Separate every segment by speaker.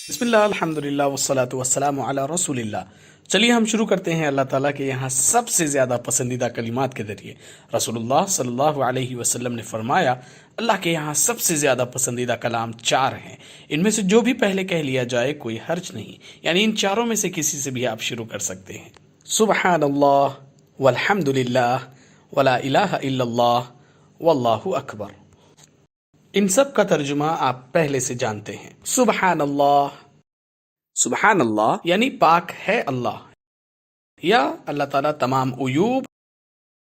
Speaker 1: بسم اللہ الحمدللہ والصلاة والسلام علی رسول اللہ. چلیے ہم شروع کرتے ہیں اللہ تعالیٰ کے یہاں سب سے زیادہ پسندیدہ کلمات کے ذریعے. رسول اللہ صلی اللہ علیہ وسلم نے فرمایا اللہ کے یہاں سب سے زیادہ پسندیدہ کلام 4 ہیں. ان میں سے جو بھی پہلے کہہ لیا جائے کوئی حرج نہیں، یعنی ان چاروں میں سے کسی سے بھی آپ شروع کر سکتے ہیں. سبحان اللہ والحمدللہ ولا الہ الا اللہ واللہ اکبر. ان سب کا ترجمہ آپ پہلے سے جانتے ہیں. سبحان اللہ یعنی پاک ہے اللہ، یا اللہ تعالیٰ تمام عیوب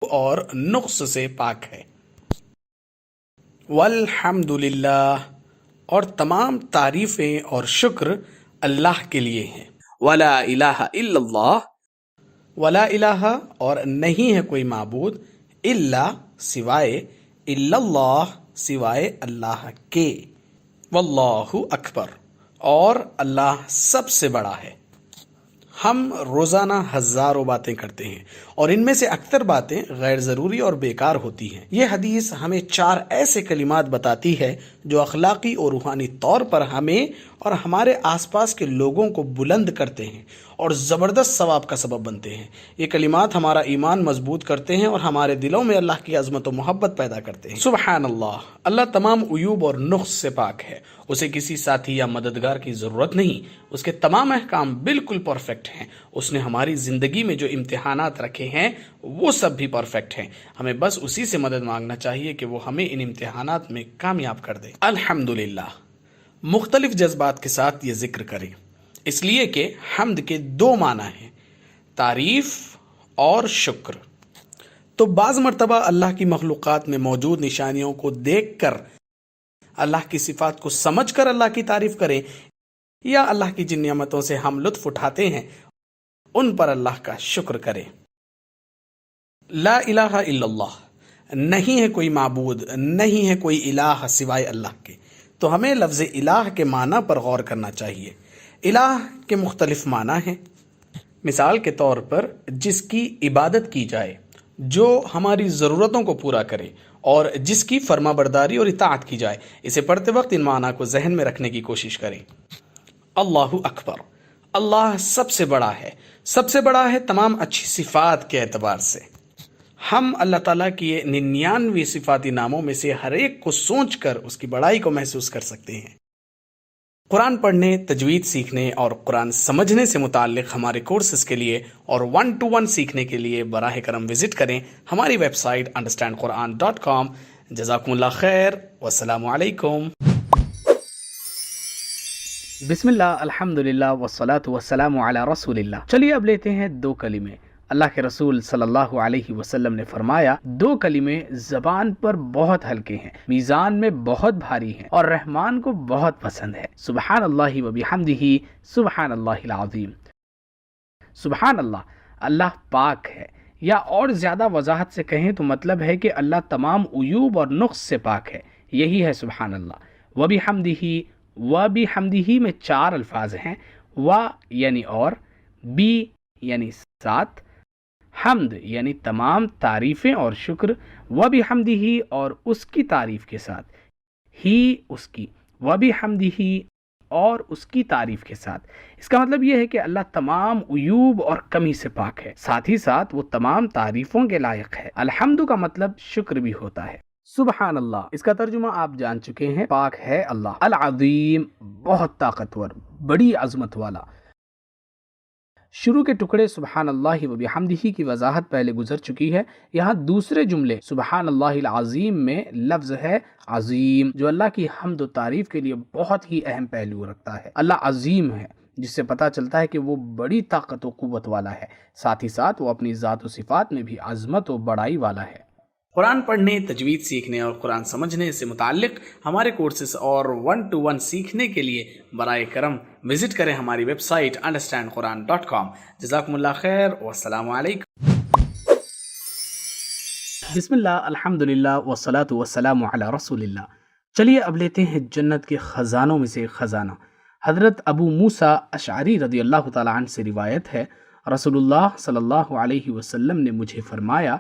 Speaker 1: اور نقص سے پاک ہے. والحمد للہ اور تمام تعریفیں اور شکر اللہ کے لیے ہیں. ولا الہ الا اللہ، ولا الہ اور نہیں ہے کوئی معبود، الا سوائے، الا اللہ سوائے اللہ کے، واللہ اکبر اور اللہ سب سے بڑا ہے. ہم روزانہ ہزاروں باتیں کرتے ہیں اور ان میں سے اکثر باتیں غیر ضروری اور بیکار ہوتی ہیں. یہ حدیث ہمیں 4 ایسے کلمات بتاتی ہے جو اخلاقی اور روحانی طور پر ہمیں اور ہمارے آس پاس کے لوگوں کو بلند کرتے ہیں اور زبردست ثواب کا سبب بنتے ہیں. یہ کلمات ہمارا ایمان مضبوط کرتے ہیں اور ہمارے دلوں میں اللہ کی عظمت و محبت پیدا کرتے ہیں. سبحان اللہ، اللہ تمام عیوب اور نقص سے پاک ہے. اسے کسی ساتھی یا مددگار کی ضرورت نہیں. اس کے تمام احکام بالکل پرفیکٹ ہیں. اس نے ہماری زندگی میں جو امتحانات رکھے ہیں وہ سب بھی پرفیکٹ ہیں. ہمیں بس اسی سے مدد مانگنا چاہیے کہ وہ ہمیں ان امتحانات میں کامیاب کر دے. الحمدللہ مختلف جذبات کے ساتھ یہ ذکر کریں، اس لیے کہ حمد کے 2 معنی ہیں، تعریف اور شکر. تو بعض مرتبہ اللہ کی مخلوقات میں موجود نشانیوں کو دیکھ کر، اللہ کی صفات کو سمجھ کر اللہ کی تعریف کریں، یا اللہ کی جن نعمتوں سے ہم لطف اٹھاتے ہیں ان پر اللہ کا شکر کریں. لا الہ الا اللہ، نہیں ہے کوئی معبود، نہیں ہے کوئی الہ سوائے اللہ کے. تو ہمیں لفظ الہ کے معنی پر غور کرنا چاہیے. الہ کے مختلف معنی ہیں. مثال کے طور پر جس کی عبادت کی جائے، جو ہماری ضرورتوں کو پورا کرے اور جس کی فرما برداری اور اطاعت کی جائے. اسے پڑھتے وقت ان معنی کو ذہن میں رکھنے کی کوشش کریں. اللہ اکبر، اللہ سب سے بڑا ہے، سب سے بڑا ہے تمام اچھی صفات کے اعتبار سے. ہم اللہ تعالیٰ کی 99 صفاتی ناموں میں سے ہر ایک کو سوچ کر اس کی بڑائی کو محسوس کر سکتے ہیں. قرآن پڑھنے، تجوید سیکھنے اور قرآن سمجھنے سے متعلق ہمارے کورسز کے لیے اور 1 to 1 سیکھنے کے لیے براہ کرم وزٹ کریں ہماری ویب سائٹ understandquran.com. جزاکم اللہ خیر، والسلام علیکم. بسم اللہ الحمدللہ والصلاة والسلام علی رسول اللہ. چلیے اب لیتے ہیں 2 کلمے. اللہ کے رسول صلی اللہ علیہ وسلم نے فرمایا 2 کلمے زبان پر بہت ہلکے ہیں، میزان میں بہت بھاری ہیں اور رحمان کو بہت پسند ہے. سبحان اللہ و بحمدہ سبحان اللہ العظیم. سبحان اللہ، اللہ پاک ہے، یا اور زیادہ وضاحت سے کہیں تو مطلب ہے کہ اللہ تمام عیوب اور نقص سے پاک ہے. یہی ہے سبحان اللہ. و بحمدہ میں 4 الفاظ ہیں. و یعنی اور، بی یعنی ساتھ، حمد یعنی تمام تعریفیں اور شکر، و بحمدہ اور اس کی تعریف کے ساتھ، ہی اس کی، و بحمدہ اور اس کی تعریف کے ساتھ. اس کا مطلب یہ ہے کہ اللہ تمام عیوب اور کمی سے پاک ہے، ساتھ ہی ساتھ وہ تمام تعریفوں کے لائق ہے. الحمد کا مطلب شکر بھی ہوتا ہے. سبحان اللہ، اس کا ترجمہ آپ جان چکے ہیں، پاک ہے اللہ. العظیم، بہت طاقتور، بڑی عظمت والا. شروع کے ٹکڑے سبحان اللہ و بحمدہ کی وضاحت پہلے گزر چکی ہے. یہاں دوسرے جملے سبحان اللہ العظیم میں لفظ ہے عظیم، جو اللہ کی حمد و تعریف کے لیے بہت ہی اہم پہلو رکھتا ہے. اللہ عظیم ہے، جس سے پتہ چلتا ہے کہ وہ بڑی طاقت و قوت والا ہے. ساتھ ہی ساتھ وہ اپنی ذات و صفات میں بھی عظمت و بڑائی والا ہے. قرآن پڑھنے، تجوید سیکھنے اور قرآن سمجھنے سے متعلق ہمارے کورسز اور 1 to 1 سیکھنے کے لیے برائے کرم وزٹ کریں ہماری ویب سائٹ understandquran.com. جزاکم اللہ خیر، والسلام علیکم. بسم اللہ الحمدللہ والصلاة والسلام علی رسول اللہ. چلیے اب لیتے ہیں جنت کے خزانوں میں سے ایک خزانہ. حضرت ابو موسیٰ اشعری رضی اللہ تعالیٰ عنہ سے روایت ہے، رسول اللہ صلی اللہ علیہ وسلم نے مجھے فرمایا،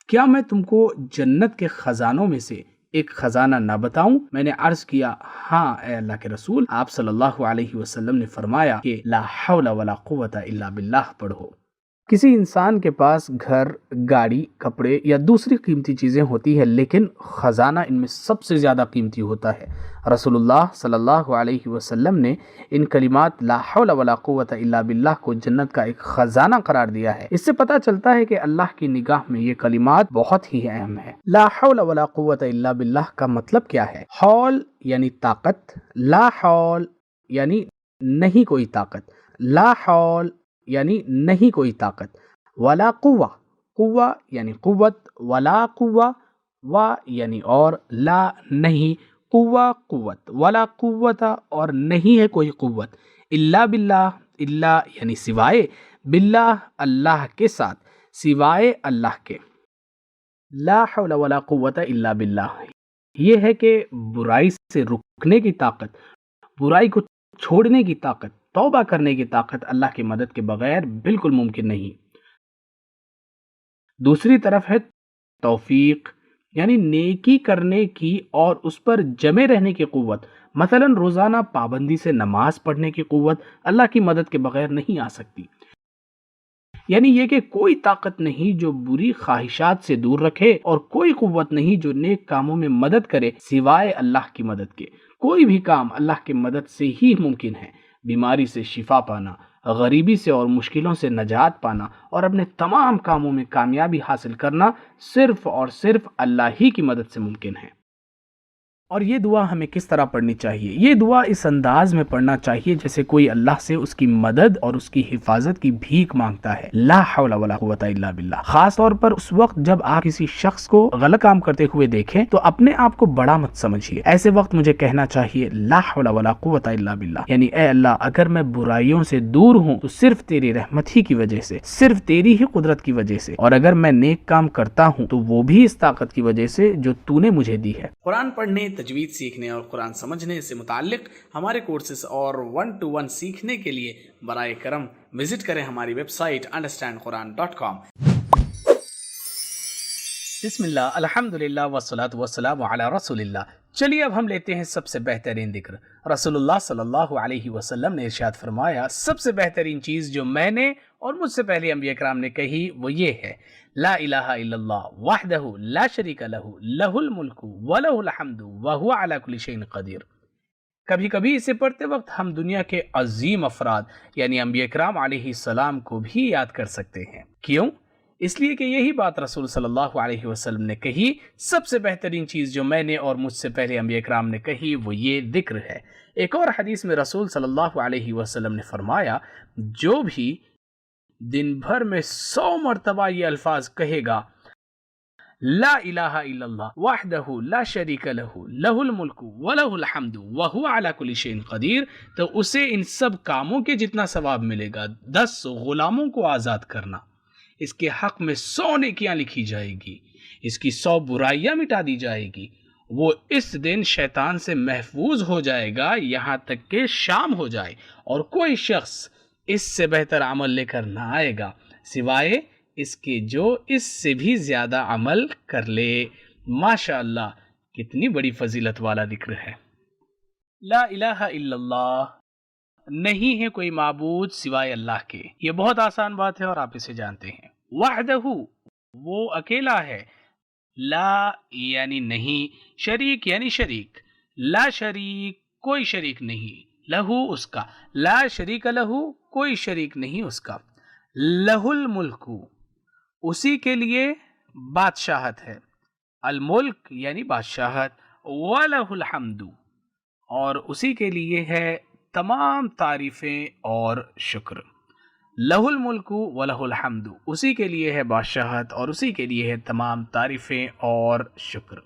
Speaker 1: کیا میں تم کو جنت کے خزانوں میں سے ایک خزانہ نہ بتاؤں؟ میں نے عرض کیا ہاں اے اللہ کے رسول۔ آپ صلی اللہ علیہ وسلم نے فرمایا کہ لا حول ولا قوت الا باللہ پڑھو۔ کسی انسان کے پاس گھر، گاڑی، کپڑے یا دوسری قیمتی چیزیں ہوتی ہیں، لیکن خزانہ ان میں سب سے زیادہ قیمتی ہوتا ہے۔ رسول اللہ صلی اللہ علیہ وسلم نے ان کلمات لا حول ولا قوت الا باللہ کو جنت کا ایک خزانہ قرار دیا ہے۔ اس سے پتہ چلتا ہے کہ اللہ کی نگاہ میں یہ کلمات بہت ہی اہم ہے۔ لا حول ولا قوت الا باللہ کا مطلب کیا ہے؟ حول یعنی طاقت، لا حول یعنی نہیں کوئی طاقت، لا حول یعنی نہیں کوئی طاقت، ولا قوہ، قوہ یعنی قوت، ولا قوہ، و یعنی اور، لا نہیں، قوہ قوت، ولا قوت اور نہیں ہے کوئی قوت، الا باللہ، الا یعنی سوائے، باللہ اللہ کے ساتھ، سوائے اللہ کے۔ لا حول ولا قوت الا باللہ یہ ہے کہ برائی سے رکنے کی طاقت، برائی کو چھوڑنے کی طاقت، توبہ کرنے کی طاقت اللہ کی مدد کے بغیر بالکل ممکن نہیں۔ دوسری طرف ہے توفیق یعنی نیکی کرنے کی اور اس پر جمے رہنے کی قوت، مثلا روزانہ پابندی سے نماز پڑھنے کی قوت اللہ کی مدد کے بغیر نہیں آ سکتی۔ یعنی یہ کہ کوئی طاقت نہیں جو بری خواہشات سے دور رکھے، اور کوئی قوت نہیں جو نیک کاموں میں مدد کرے سوائے اللہ کی مدد کے۔ کوئی بھی کام اللہ کی مدد سے ہی ممکن ہے۔ بیماری سے شفا پانا، غریبی سے اور مشکلوں سے نجات پانا، اور اپنے تمام کاموں میں کامیابی حاصل کرنا صرف اور صرف اللہ ہی کی مدد سے ممکن ہے۔ اور یہ دعا ہمیں کس طرح پڑھنی چاہیے؟ یہ دعا اس انداز میں پڑھنا چاہیے جیسے کوئی اللہ سے اس کی مدد اور اس کی حفاظت کی بھیک مانگتا ہے۔ لا حول ولا قوت الا باللہ۔ خاص طور پر اس وقت جب آپ کسی شخص کو غلط کام کرتے ہوئے دیکھیں تو اپنے آپ کو بڑا مت سمجھیے۔ ایسے وقت مجھے کہنا چاہیے لا حول ولا قوت الا باللہ، یعنی اے اللہ اگر میں برائیوں سے دور ہوں تو صرف تیری رحمت ہی کی وجہ سے، صرف تیری ہی قدرت کی وجہ سے، اور اگر میں نیک کام کرتا ہوں تو وہ بھی اس طاقت کی وجہ سے جو تو نے مجھے دی ہے۔ قرآن پڑھنے، تجوید سیکھنے اور قرآن سمجھنے سے متعلق ہمارے کورسز اور 1-to-1 سیکھنے کے لیے برائے کرم وزٹ کریں ہماری ویب سائٹ understandquran.com۔ بسم اللہ، الحمدللہ والصلاة والسلام علی رسول اللہ۔ چلیے اب ہم لیتے ہیں سب سے بہترین ذکر۔ رسول اللہ صلی اللہ علیہ وسلم نے ارشاد فرمایا، سب سے بہترین چیز جو میں نے اور مجھ سے پہلے انبیاء کرام نے کہی وہ یہ ہے، لا الہ الا اللہ وحدہ لا شریک لہ لہ الملک ولہ الحمد وہو علی کل شیء قدیر۔ کبھی کبھی اسے پڑھتے وقت ہم دنیا کے عظیم افراد یعنی انبیاء کرام علیہ السلام کو بھی یاد کر سکتے ہیں۔ کیوں؟ اس لیے کہ یہی بات رسول صلی اللہ علیہ وسلم نے کہی، سب سے بہترین چیز جو میں نے اور مجھ سے پہلے انبیاء کرام نے کہی وہ یہ ذکر ہے۔ ایک اور حدیث میں رسول صلی اللہ علیہ وسلم نے فرمایا، جو بھی دن بھر میں 100 مرتبہ یہ الفاظ کہے گا، لا الہ الا اللہ وحدہ لا شریک لہ لہ الملک ولہ الحمد وہو علی کل شیء قدیر، تو اسے ان سب کاموں کے جتنا ثواب ملے گا، 10 غلاموں کو آزاد کرنا، اس کے حق میں 100 نیکیاں لکھی جائے گی، اس کی 100 برائیاں مٹا دی جائے گی، وہ اس دن شیطان سے محفوظ ہو جائے گا یہاں تک کہ شام ہو جائے، اور کوئی شخص اس سے بہتر عمل لے کر نہ آئے گا سوائے اس کے جو اس سے بھی زیادہ عمل کر لے۔ ماشاء اللہ کتنی بڑی فضیلت والا ذکر ہے۔ لا الہ الا اللہ، نہیں ہے کوئی معبود سوائے اللہ کے، یہ بہت آسان بات ہے اور آپ اسے جانتے ہیں۔ وحدہ، وہ اکیلا ہے، لا یعنی نہیں، شریک یعنی شریک، لا شریک کوئی شریک نہیں، لہو اس کا، لا شریک لہو کوئی شریک نہیں اس کا، لہ الملک اسی کے لیے بادشاہت ہے، الملک یعنی بادشاہت، وَلَهُ الْحَمْدُ اور اسی کے لیے ہے تمام تعریفیں اور شکر۔ لَهُ الْمُلْكُ وَلَهُ الْحَمْدُ اسی کے لیے ہے بادشاہت اور اسی کے لیے ہے تمام تعریفیں اور شکر۔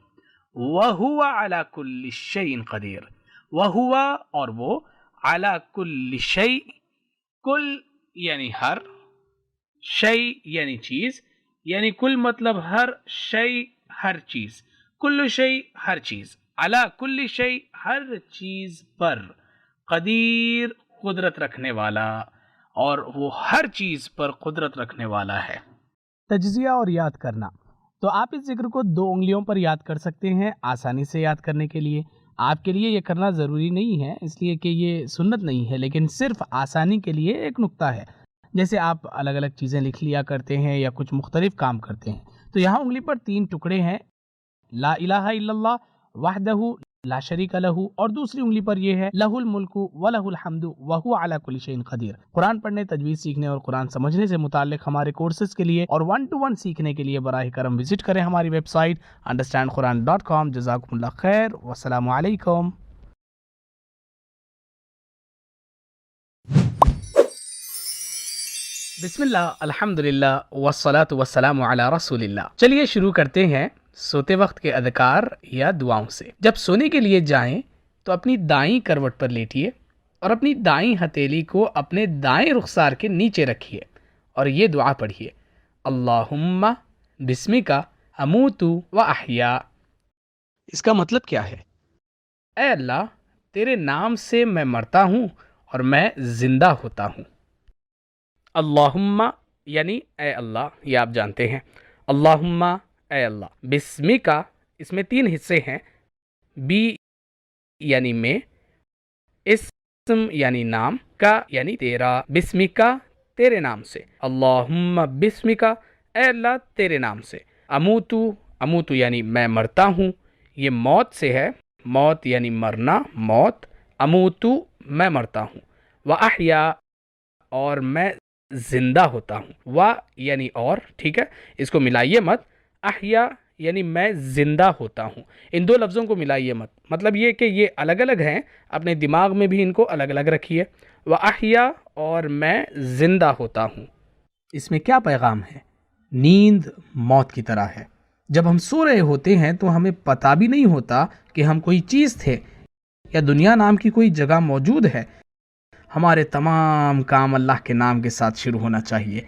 Speaker 1: وَهُوَ عَلَى كُلِّ شَيْءٍ قَدِيرٌ، وَهُوَ اور وہ، عَلَى كُلِّ شَيْءٍ کل یعنی ہر، شیء یعنی چیز، یعنی کل مطلب ہر، شیء ہر چیز، کل شیء ہر چیز، علی کل شیء ہر چیز پر، قدیر قدرت رکھنے والا، اور وہ ہر چیز پر قدرت رکھنے والا ہے۔ تجزیہ اور یاد کرنا۔ تو آپ اس ذکر کو 2 انگلیوں پر یاد کر سکتے ہیں آسانی سے یاد کرنے کے لیے. آپ کے لیے یہ کرنا ضروری نہیں ہے اس لیے کہ یہ سنت نہیں ہے، لیکن صرف آسانی کے لیے ایک نقطہ ہے. جیسے آپ الگ الگ چیزیں لکھ لیا کرتے ہیں یا کچھ مختلف کام کرتے ہیں، تو یہاں انگلی پر 3 ٹکڑے ہیں، لا الہ الا اللہ وحدہ لا شریک لہ، اور دوسری انگلی پر یہ ہے لہ الملک ولہ الحمد وہو علی کل شیء قدیر. قرآن پڑھنے، تجوید سیکھنے اور قرآن سمجھنے سے متعلق ہمارے کورسز کے لیے اور 1-to-1 سیکھنے کے لیے براہ کرم وزٹ کریں ہماری ویب سائٹ understandquran.com. جزاکم اللہ خیر، والسلام علیکم. بسم اللہ، الحمدللہ، والصلاة والسلام علی رسول اللہ. چلیے شروع کرتے ہیں سوتے وقت کے اذکار یا دعاؤں سے. جب سونے کے لیے جائیں تو اپنی دائیں کروٹ پر لیٹیے اور اپنی دائیں ہتھیلی کو اپنے دائیں رخسار کے نیچے رکھیے اور یہ دعا پڑھیے: اللہم بسمک اموت و احیا. اس کا مطلب کیا ہے؟ اے اللہ، تیرے نام سے میں مرتا ہوں اور میں زندہ ہوتا ہوں. اللہم یعنی اے اللہ، یہ آپ جانتے ہیں. اللہم اے اللہ. بسمک، اس میں 3 حصے ہیں. بی یعنی میں، اسم یعنی نام، کا یعنی تیرا. بسمک تیرے نام سے. اللہم بسمک، اے اللہ تیرے نام سے. اموتو، اموتو یعنی میں مرتا ہوں، یہ موت سے ہے. موت یعنی مرنا، موت. اموتو میں مرتا ہوں. واحیا اور میں زندہ ہوتا ہوں. وا یعنی اور، ٹھیک ہے، اس کو ملائیے مت. احیا یعنی میں زندہ ہوتا ہوں. ان 2 لفظوں کو ملائیے مت. مطلب یہ کہ یہ الگ الگ ہیں، اپنے دماغ میں بھی ان کو الگ الگ رکھیے. واحیا اور میں زندہ ہوتا ہوں. اس میں کیا پیغام ہے؟ نیند موت کی طرح ہے. جب ہم سو رہے ہوتے ہیں تو ہمیں پتہ بھی نہیں ہوتا کہ ہم کوئی چیز تھے یا دنیا نام کی کوئی جگہ موجود ہے. ہمارے تمام کام اللہ کے نام کے ساتھ شروع ہونا چاہیے.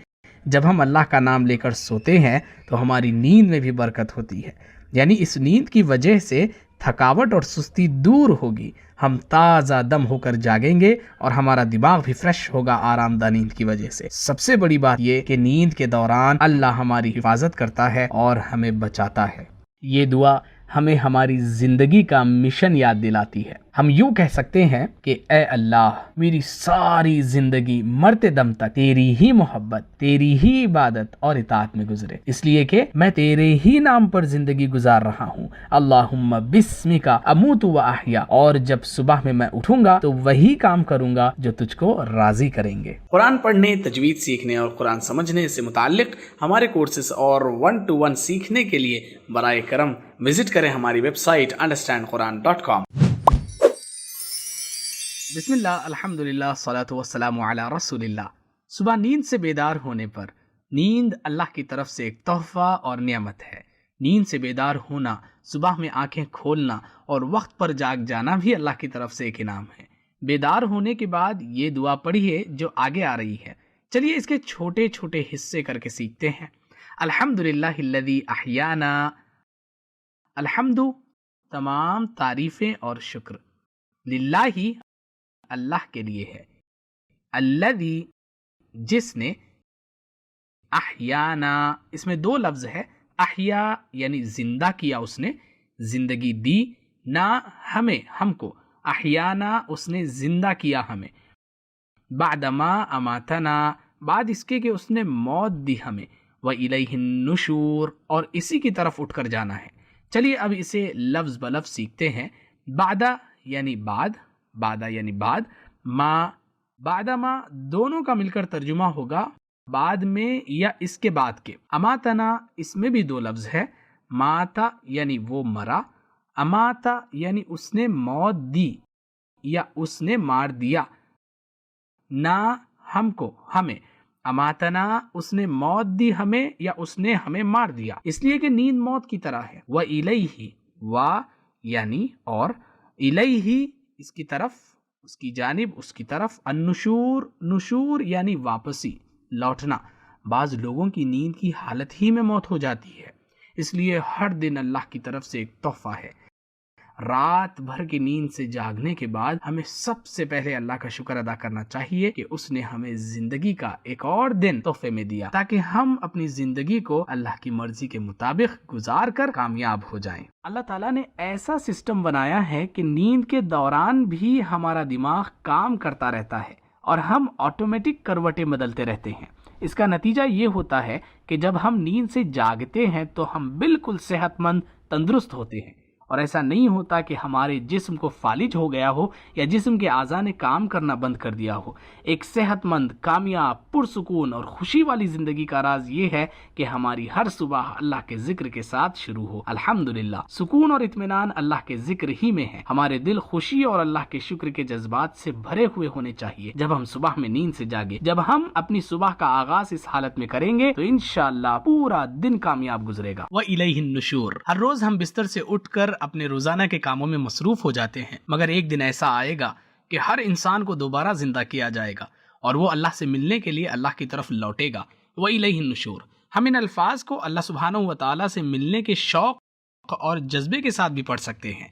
Speaker 1: جب ہم اللہ کا نام لے کر سوتے ہیں تو ہماری نیند میں بھی برکت ہوتی ہے. یعنی اس نیند کی وجہ سے تھکاوٹ اور سستی دور ہوگی. ہم تازہ دم ہو کر جاگیں گے اور ہمارا دماغ بھی فریش ہوگا آرام دہ نیند کی وجہ سے. سب سے بڑی بات یہ کہ نیند کے دوران اللہ ہماری حفاظت کرتا ہے اور ہمیں بچاتا ہے. یہ دعا ہمیں ہماری زندگی کا مشن یاد دلاتی ہے. ہم یوں کہہ سکتے ہیں کہ اے اللہ، میری ساری زندگی مرتے دم تک تیری ہی محبت، تیری ہی عبادت اور اطاعت میں گزرے، اس لیے کہ میں تیرے ہی نام پر زندگی گزار رہا ہوں. اللہم بسمک اموت و احیا. اور جب صبح میں اٹھوں گا تو وہی کام کروں گا جو تجھ کو راضی کریں گے. قرآن پڑھنے، تجوید سیکھنے اور قرآن سمجھنے سے متعلق ہمارے کورسز اور 1-to-1 سیکھنے کے لیے برائے کرم وزٹ کریں ہماری ویب سائٹ understandquran.com. بسم اللہ، الحمدللہ، الصلاۃ والسلام علی رسول اللہ. صبح نیند سے بیدار ہونے پر، نیند اللہ کی طرف سے ایک تحفہ اور نعمت ہے. نیند سے بیدار ہونا، صبح میں آنکھیں کھولنا اور وقت پر جاگ جانا بھی اللہ کی طرف سے ایک انعام ہے. بیدار ہونے کے بعد یہ دعا پڑھیے جو آگے آ رہی ہے. چلیے اس کے چھوٹے چھوٹے حصے کر کے سیکھتے ہیں. الحمدللہ الذی احیانا. الحمد تمام تعریفیں اور شکر، للہ اللہ کے لیے ہے. الذی جس نے، احیانا اس میں 2 لفظ ہے. احیا یعنی زندہ کیا، اس نے زندگی دی. نا ہمیں، ہم کو. احیانا اس نے زندہ کیا ہمیں. بعدما اماتنا بعد اس کے کہ اس نے موت دی ہمیں. وَإِلَيْهِ النُّشُورُ اور اسی کی طرف اٹھ کر جانا ہے. چلیے اب اسے لفظ بلفظ سیکھتے ہیں. بعدہ یعنی بعد، بعدہ یعنی بعد. ما بعد ما دونوں کا مل کر ترجمہ ہوگا بعد میں یا اس کے بعد کے. اماتنا اس میں بھی 2 لفظ ہے. ماتا یعنی وہ مرا، اماتا یعنی اس نے موت دی یا اس نے مار دیا. نا ہم کو، ہمیں. اماتنا اس نے موت دی ہمیں یا اس نے ہمیں مار دیا، اس لیے کہ نیند موت کی طرح ہے. وَإِلَيْهِ وا یعنی اور، الیہ اس کی طرف، اس کی جانب، اس کی طرف. النشور نشور یعنی واپسی، لوٹنا. بعض لوگوں کی نیند کی حالت ہی میں موت ہو جاتی ہے، اس لیے ہر دن اللہ کی طرف سے ایک تحفہ ہے. رات بھر کی نیند سے جاگنے کے بعد ہمیں سب سے پہلے اللہ کا شکر ادا کرنا چاہیے کہ اس نے ہمیں زندگی کا ایک اور دن تحفے میں دیا تاکہ ہم اپنی زندگی کو اللہ کی مرضی کے مطابق گزار کر کامیاب ہو جائیں۔ اللہ تعالیٰ نے ایسا سسٹم بنایا ہے کہ نیند کے دوران بھی ہمارا دماغ کام کرتا رہتا ہے اور ہم آٹومیٹک کروٹیں بدلتے رہتے ہیں۔ اس کا نتیجہ یہ ہوتا ہے کہ جب ہم نیند سے جاگتے ہیں تو ہم بالکل صحت مند تندرست ہوتے ہیں، اور ایسا نہیں ہوتا کہ ہمارے جسم کو فالج ہو گیا ہو یا جسم کے اعضاء نے کام کرنا بند کر دیا ہو۔ ایک صحت مند، کامیاب، پرسکون اور خوشی والی زندگی کا راز یہ ہے کہ ہماری ہر صبح اللہ کے ذکر کے ساتھ شروع ہو۔ الحمدللہ، سکون اور اطمینان اللہ کے ذکر ہی میں ہے۔ ہمارے دل خوشی اور اللہ کے شکر کے جذبات سے بھرے ہوئے ہونے چاہیے جب ہم صبح میں نیند سے جاگے۔ جب ہم اپنی صبح کا آغاز اس حالت میں کریں گے تو انشاءاللہ پورا دن کامیاب گزرے گا۔ وَإِلَيْهِ النُّشُورُ، ہر روز ہم بستر سے اٹھ کر اپنے روزانہ کے کاموں میں مصروف ہو جاتے ہیں، مگر ایک دن ایسا آئے گا کہ ہر انسان کو دوبارہ زندہ کیا جائے گا اور وہ اللہ سے ملنے کے لیے اللہ کی طرف لوٹے گا۔ وَإِلَيْهِ النُّشُورُ، ہم ان الفاظ کو اللہ سبحانہ و تعالیٰ سے ملنے کے شوق اور جذبے کے ساتھ بھی پڑھ سکتے ہیں،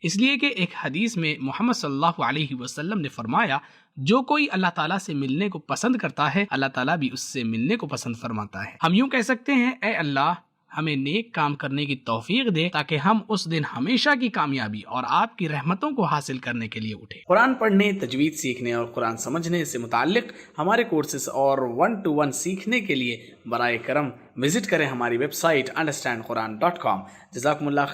Speaker 1: اس لیے کہ ایک حدیث میں محمد صلی اللہ علیہ وسلم نے فرمایا، جو کوئی اللہ تعالیٰ سے ملنے کو پسند کرتا ہے اللہ تعالیٰ بھی اس سے ملنے کو پسند فرماتا ہے۔ ہم یوں کہہ سکتے ہیں، اے اللہ ہمیں نیک کام کرنے کی توفیق دے تاکہ ہم اس دن ہمیشہ کی کامیابی اور آپ کی رحمتوں کو حاصل کرنے کے لیے اٹھیں۔ قرآن پڑھنے، تجوید سیکھنے اور قرآن سمجھنے سے متعلق ہمارے کورسز اور 1-to-1 سیکھنے کے لیے برائے کرم وزٹ کریں ہماری ویب سائٹ understandquran.com۔ جزاکم اللہ خیر۔